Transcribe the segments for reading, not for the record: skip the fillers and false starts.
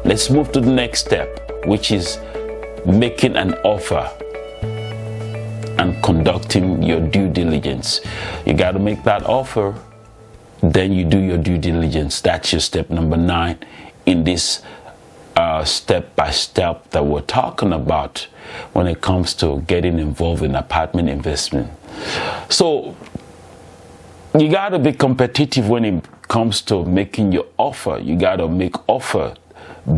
let's move to the next step, which is making an offer and conducting your due diligence. You got to make that offer, then you do your due diligence. That's your step number 9 in this step by step that we're talking about when it comes to getting involved in apartment investment. So you got to be competitive when it comes to making your offer. You got to make offer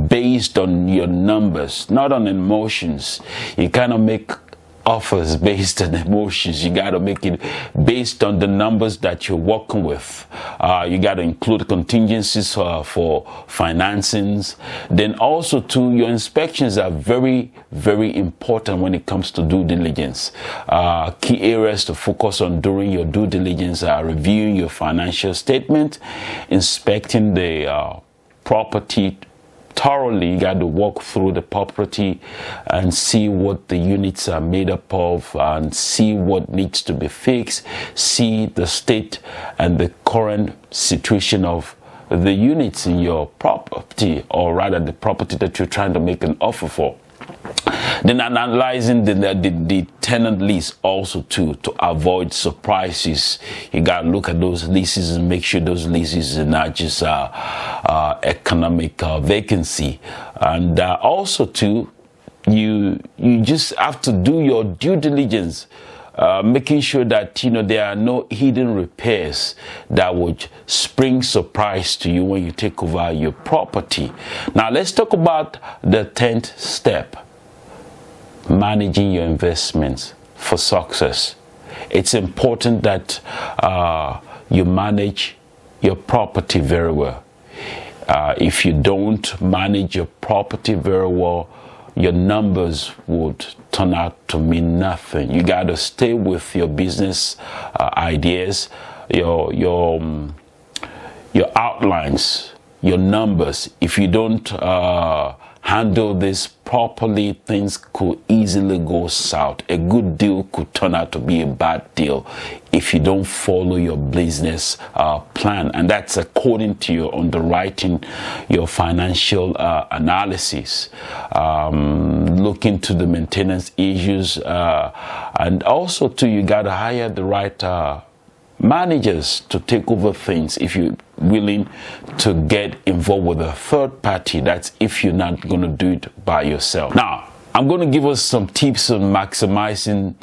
based on your numbers, not on emotions. You cannot make offers based on emotions. You got to make it based on the numbers that you're working with. You got to include contingencies for financings. Then also too, your inspections are very, very important when it comes to due diligence. Key areas to focus on during your due diligence are reviewing your financial statement, inspecting the property thoroughly. You got to walk through the property and see what the units are made up of and see what needs to be fixed, see the state and the current situation of the units in your property, or rather the property that you're trying to make an offer for. Then analyzing the tenant lease also to avoid surprises. You got to look at those leases and make sure those leases are not just economic vacancy. And also too, you just have to do your due diligence, making sure that there are no hidden repairs that would spring surprise to you when you take over your property. Now let's talk about the 10th step: managing your investments for success. It's important that you manage your property very well. If you don't manage your property very well, your numbers would turn out to mean nothing. You got to stay with your business ideas, your outlines, your numbers. If you don't handle this properly, things could easily go south. A good deal could turn out to be a bad deal if you don't follow your business plan, and that's according to your underwriting, your financial analysis. Look into the maintenance issues, and also too, you got to hire the right managers to take over things if you're willing to get involved with a third party. That's if you're not going to do it by yourself. Now, I'm going to give us some tips on maximizing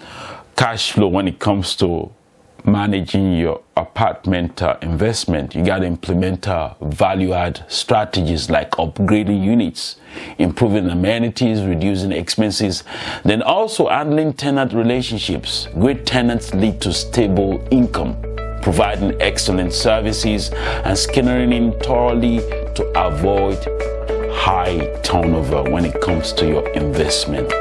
cash flow when it comes to managing your apartment investment. You got to implement value-add strategies like upgrading units, improving amenities, reducing expenses, then also handling tenant relationships. Great tenants lead to stable income, providing excellent services, and scanning in thoroughly to avoid high turnover when it comes to your investment.